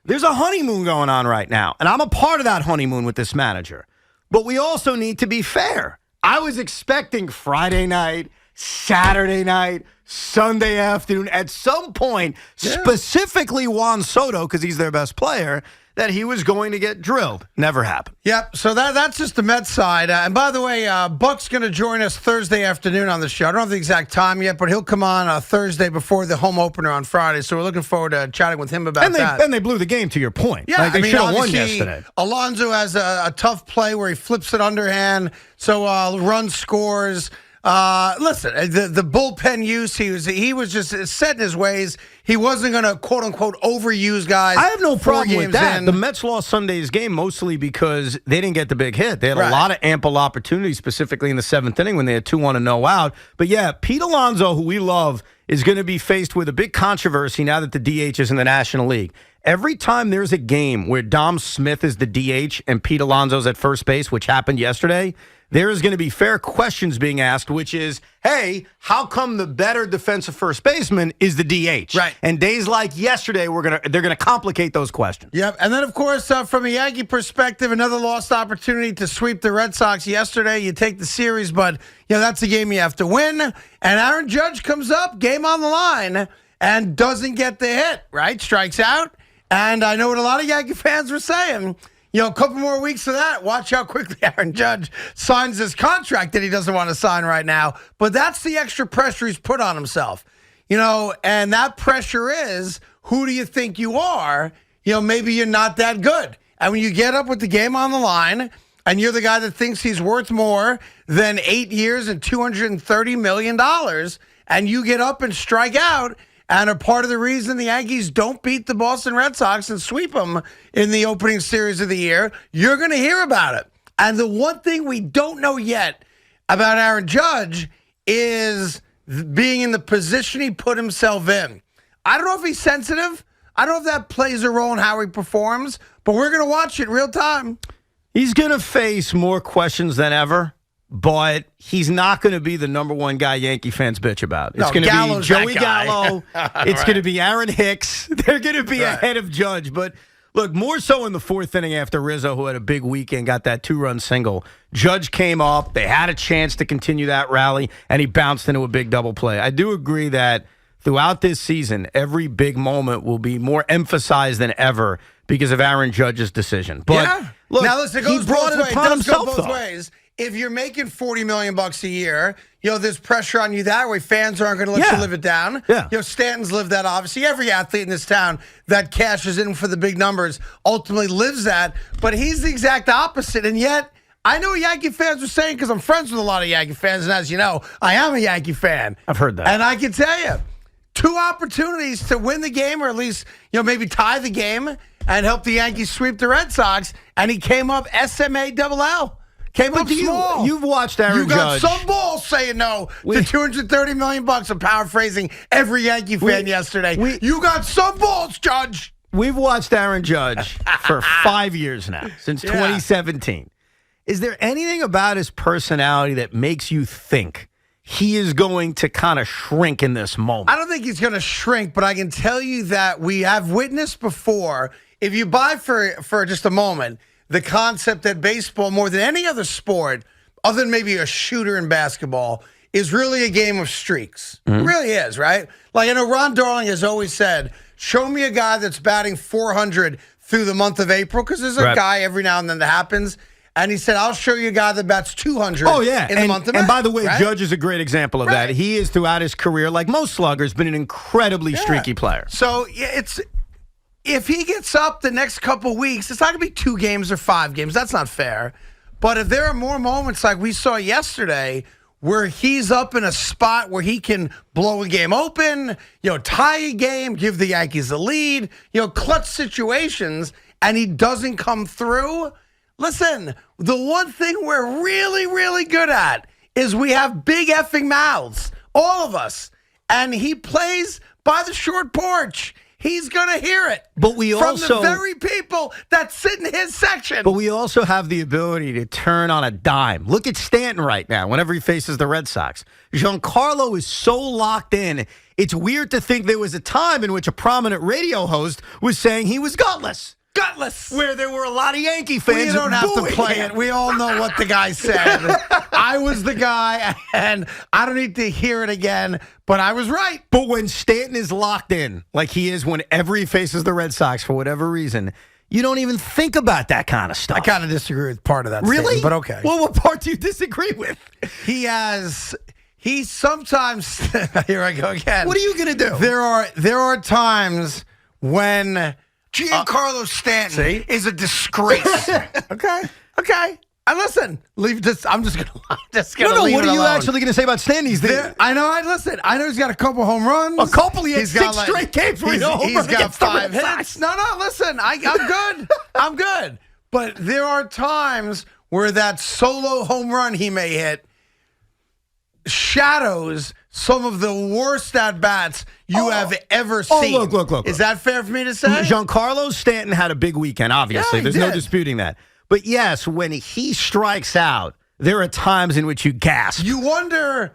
There's a honeymoon going on right now, and I'm a part of that honeymoon with this manager. But we also need to be fair. I was expecting Friday night, Saturday night, Sunday afternoon, at some point, specifically Juan Soto, because he's their best player, that he was going to get drilled. Never happened. Yep, so that's just the Mets side. And by the way, Buck's going to join us Thursday afternoon on the show. I don't have the exact time yet, but he'll come on Thursday before the home opener on Friday. So we're looking forward to chatting with him about that. And they blew the game, to your point. Yeah, like they should have won yesterday. Alonso has a tough play where he flips it underhand, so run scores. Listen, the bullpen use, he was just set in his ways. He wasn't going to, quote unquote, overuse guys. I have no problem with that. In. The Mets lost Sunday's game mostly because they didn't get the big hit. They had a lot of ample opportunities, specifically in the seventh inning when they had 2-1 and no out. But yeah, Pete Alonso, who we love, is going to be faced with a big controversy now that the DH is in the National League. Every time there's a game where Dom Smith is the DH and Pete Alonso's at first base, which happened yesterday, there is going to be fair questions being asked, which is, hey, how come the better defensive first baseman is the DH? Right. And days like yesterday, they're gonna complicate those questions. Yep. And then, of course, from a Yankee perspective, another lost opportunity to sweep the Red Sox yesterday. You take the series, but that's a game you have to win. And Aaron Judge comes up, game on the line, and doesn't get the hit, right? Strikes out. And I know what a lot of Yankee fans were saying. A couple more weeks of that. Watch how quickly Aaron Judge signs this contract that he doesn't want to sign right now. But that's the extra pressure he's put on himself. And that pressure is, who do you think you are? Maybe you're not that good. And when you get up with the game on the line and you're the guy that thinks he's worth more than 8 years and $230 million, and you get up and strike out, and are part of the reason the Yankees don't beat the Boston Red Sox and sweep them in the opening series of the year, you're going to hear about it. And the one thing we don't know yet about Aaron Judge is being in the position he put himself in. I don't know if he's sensitive. I don't know if that plays a role in how he performs, but we're going to watch it real time. He's going to face more questions than ever. But he's not going to be the number one guy Yankee fans bitch about. It's going to be Joey Gallo. It's going to be Aaron Hicks. They're going to be ahead of Judge. But look, more so in the fourth inning after Rizzo, who had a big weekend, got that 2-run single. Judge came up. They had a chance to continue that rally, and he bounced into a big double play. I do agree that throughout this season, every big moment will be more emphasized than ever because of Aaron Judge's decision. But look, now listen, it goes he brought it upon himself, both ways. If you're making $40 million a year, there's pressure on you that way. Fans aren't going to let you live it down. Yeah. Stanton's lived that, obviously. Every athlete in this town that cashes in for the big numbers ultimately lives that. But he's the exact opposite. And yet, I know what Yankee fans are saying because I'm friends with a lot of Yankee fans. And as you know, I am a Yankee fan. I've heard that. And I can tell you, 2 opportunities to win the game or at least, maybe tie the game and help the Yankees sweep the Red Sox. And he came up SMALL. Came up small. You've watched Aaron Judge. You got some balls saying no to $230 million. I'm paraphrasing every Yankee fan yesterday. You got some balls, Judge. We've watched Aaron Judge for 5 years now, since 2017. Is there anything about his personality that makes you think he is going to kind of shrink in this moment? I don't think he's going to shrink, but I can tell you that we have witnessed before, if you buy for just a moment, the concept that baseball, more than any other sport, other than maybe a shooter in basketball, is really a game of streaks. It really is, right? Like, I know Ron Darling has always said, show me a guy that's batting 400 through the month of April, because there's a guy every now and then that happens. And he said, I'll show you a guy that bats 200 in the month of May. And by the way, Judge is a great example of that. He is, throughout his career, like most sluggers, been an incredibly streaky player. So, if he gets up the next couple weeks, it's not going to be 2 games or 5 games. That's not fair. But if there are more moments like we saw yesterday where he's up in a spot where he can blow a game open, tie a game, give the Yankees a lead, clutch situations, and he doesn't come through. Listen, the one thing we're really, really good at is we have big effing mouths, all of us. And he plays by the short porch. He's going to hear it from the very people that sit in his section. But we also have the ability to turn on a dime. Look at Stanton right now whenever he faces the Red Sox. Giancarlo is so locked in it's weird to think there was a time in which a prominent radio host was saying he was gutless. Gutless. Where there were a lot of Yankee fans. We don't have to play it. We all know what the guy said. I was the guy, and I don't need to hear it again, but I was right. But when Stanton is locked in, like he is whenever he faces the Red Sox for whatever reason, you don't even think about that kind of stuff. I kind of disagree with part of that Really? But okay. Well, what part do you disagree with? He sometimes, here I go again. What are you going to do? There are times when Giancarlo Stanton is a disgrace. Okay. Listen. I'm just gonna No, leave what it are you alone. actually going to say about Stanton? He's there. I know. Listen. I know he's got a couple home runs. A couple. He had He's 6 got, like, straight games where He's got 5 hits. hits. No. Listen. I'm good. I'm good. But there are times where that solo home run he may hit shadows some of the worst at-bats you have ever seen. Look. Is that fair for me to say? Giancarlo Stanton had a big weekend, obviously. Yeah, There's no disputing that. But yes, when he strikes out, there are times in which you gasp. You wonder,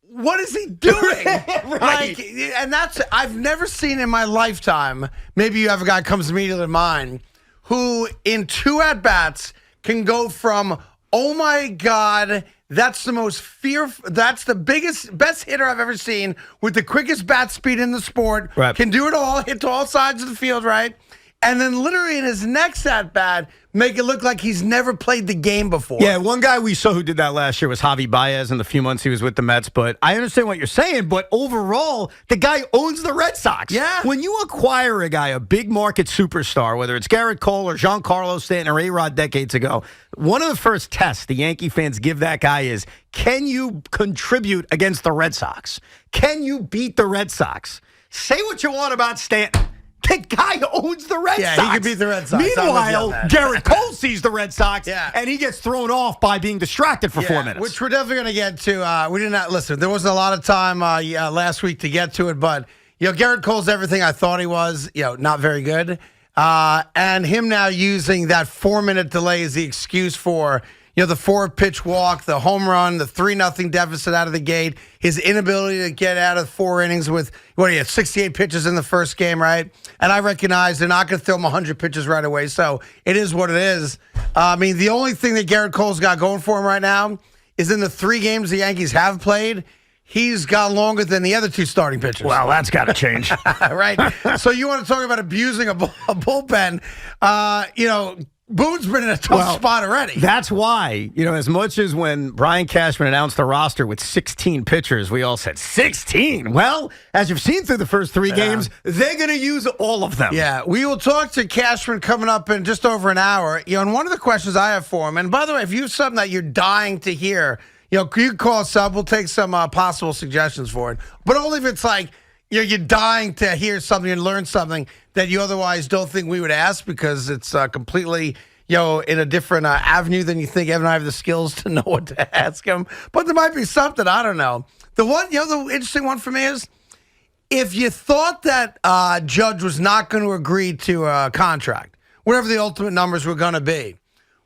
what is he doing? Right. And I've never seen in my lifetime, maybe you have a guy who comes immediately to mind, who in 2 at-bats can go from, oh my God, that's the most fearful, that's the best hitter I've ever seen with the quickest bat speed in the sport. Right. Can do it all, hit to all sides of the field, right? And then literally in his next at-bat, make it look like he's never played the game before. Yeah, one guy we saw who did that last year was Javi Baez in the few months he was with the Mets. But I understand what you're saying. But overall, the guy owns the Red Sox. Yeah. When you acquire a guy, a big market superstar, whether it's Garrett Cole or Giancarlo Stanton or A-Rod decades ago, one of the first tests the Yankee fans give that guy is, can you contribute against the Red Sox? Can you beat the Red Sox? Say what you want about Stanton. The guy owns the Red Sox. Yeah, he can beat the Red Sox. Meanwhile, Garrett Cole sees the Red Sox, Yeah. and he gets thrown off by being distracted for 4 minutes. Which we're definitely going to get to. We did not listen. There wasn't a lot of time last week to get to it, but Garrett Cole's everything I thought he was. Not very good. And him now using that 4-minute delay as the excuse for the 4-pitch walk, the home run, the 3-0 deficit out of the gate, his inability to get out of 4 innings with, 68 pitches in the first game, right? And I recognize they're not going to throw him 100 pitches right away, so it is what it is. I mean, the only thing that Garrett Cole's got going for him right now is in the 3 games the Yankees have played, he's got longer than the other 2 starting pitchers. Well, that's got to change. Right? So you want to talk about abusing a bullpen. Boone's been in a tough spot already. That's why, as much as when Brian Cashman announced the roster with 16 pitchers, we all said, 16? Well, as you've seen through the first 3 games, they're going to use all of them. Yeah, we will talk to Cashman coming up in just over an hour. And one of the questions I have for him, and by the way, if you have something that you're dying to hear, you can call us up. We'll take some possible suggestions for it. But only if it's like, you're dying to hear something and learn something that you otherwise don't think we would ask because it's completely, in a different avenue than you think. Evan and I have the skills to know what to ask him. But there might be something, I don't know. The one, the interesting one for me is, if you thought that Judge was not going to agree to a contract, whatever the ultimate numbers were going to be,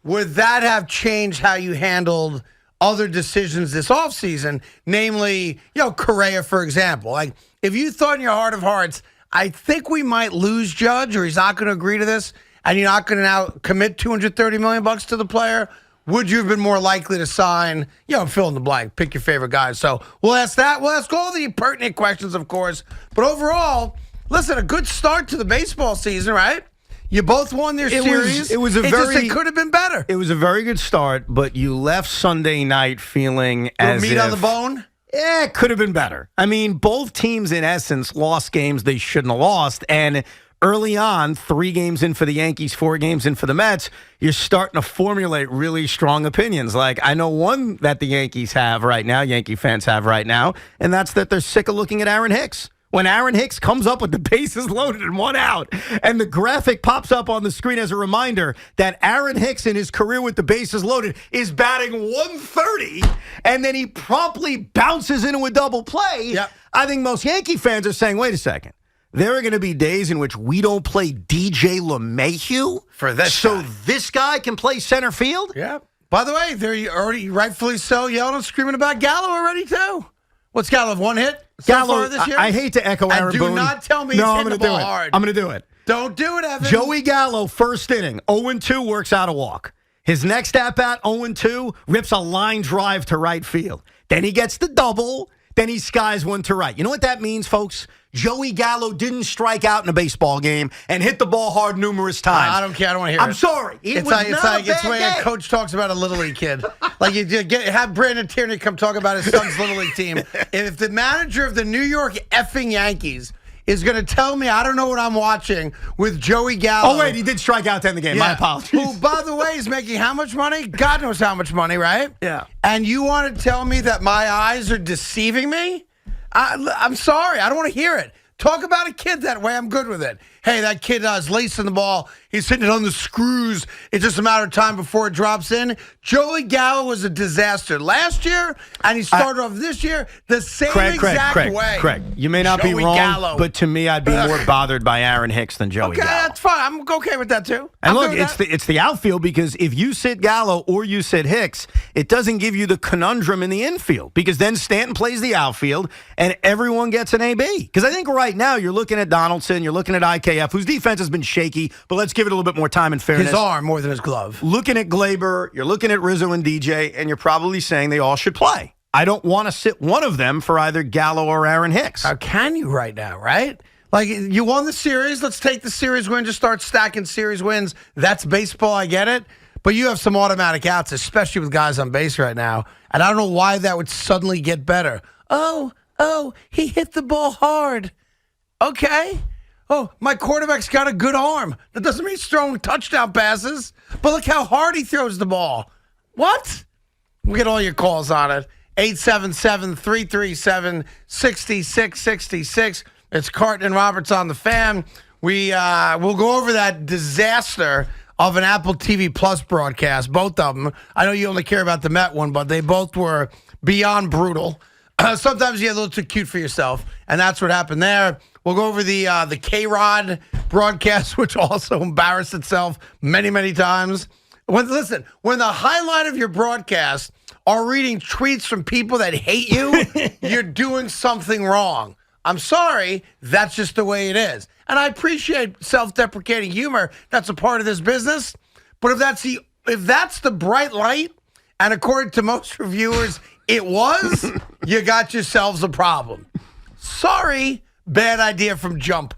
would that have changed how you handled other decisions this offseason, namely, Correa, for example? Like, if you thought in your heart of hearts, I think we might lose Judge or he's not going to agree to this, and you're not going to now commit $230 million to the player, would you have been more likely to sign, fill in the blank, pick your favorite guys? So we'll ask that. We'll ask all the pertinent questions, of course. But overall, listen, a good start to the baseball season, right? You both won their series. It could have been better. It was a very good start, but you left Sunday night feeling as meat on the bone? Yeah, it could have been better. I mean, both teams, in essence, lost games they shouldn't have lost. And early on, 3 games in for the Yankees, 4 games in for the Mets, you're starting to formulate really strong opinions. Like, I know one that the Yankees have right now, Yankee fans have right now, and that's that they're sick of looking at Aaron Hicks. When Aaron Hicks comes up with the bases loaded and 1 out, and the graphic pops up on the screen as a reminder that Aaron Hicks in his career with the bases loaded is batting 130, and then he promptly bounces into a double play, Yep. I think most Yankee fans are saying, wait a second. There are going to be days in which we don't play DJ LeMahieu For this so guy. this guy can play center field? Yeah. By the way, they're already rightfully so yelling and screaming about Gallo already, too. What's Gallo have 1 hit? Gallo, far this year? I hate to echo Aaron And Boone. do not tell me he's hitting the ball hard. I'm going to do it. Don't do it, Evan. Joey Gallo, first inning, 0-2, works out a walk. His next at-bat, 0-2, rips a line drive to right field. Then he gets the double. Then he skies one to right. You know what that means, folks? Joey Gallo didn't strike out in a baseball game and hit the ball hard numerous times. I don't care. I don't want to hear it. I'm sorry. It's when a coach talks about a Little League kid. Like you have Brandon Tierney come talk about his son's Little League team. If the manager of the New York effing Yankees is going to tell me I don't know what I'm watching with Joey Gallo. Oh, wait, he did strike out to end the game. Yeah. My apologies. Who, by the way, is making how much money? God knows how much money, right? Yeah. And you want to tell me that my eyes are deceiving me? I'm sorry. I don't want to hear it. Talk about a kid that way. I'm good with it. Hey, that kid is lacing the ball. He's hitting it on the screws. It's just a matter of time before it drops in. Joey Gallo was a disaster last year, and he started off this year the same exact way. Craig, you may not be wrong, Gallo. but to me, I'd be more bothered by Aaron Hicks than Joey Gallo. Okay, that's fine. I'm okay with that, too. And look, it's the outfield, because if you sit Gallo or you sit Hicks, it doesn't give you the conundrum in the infield, because then Stanton plays the outfield and everyone gets an AB. Because I think right now you're looking at Donaldson, you're looking at IKF, whose defense has been shaky, but let's give it a little bit more time and fairness. His arm more than his glove. Looking at Glaber, you're looking at Rizzo and DJ, and you're probably saying they all should play. I don't want to sit one of them for either Gallo or Aaron Hicks. How can you right now, right? Like, you won the series. Let's take the series win. Just start stacking series wins. That's baseball. I get it. But you have some automatic outs, especially with guys on base right now. And I don't know why that would suddenly get better. Oh, he hit the ball hard. Okay. Oh, my quarterback's got a good arm. That doesn't mean he's throwing touchdown passes. But look how hard he throws the ball. What? We'll get all your calls on it. 877-337-6666. It's Carton and Roberts on the Fan. We'll go over that disaster of an Apple TV Plus broadcast, both of them. I know you only care about the Met one, but they both were beyond brutal. Sometimes you get a little too cute for yourself, and that's what happened there. We'll go over the K-Rod broadcast, which also embarrassed itself many, many times. When the highlight of your broadcast are reading tweets from people that hate you, you're doing something wrong. I'm sorry, that's just the way it is. And I appreciate self-deprecating humor. That's a part of this business. But if that's the bright light, and according to most reviewers, it was, you got yourselves a problem. Sorry, bad idea from jump.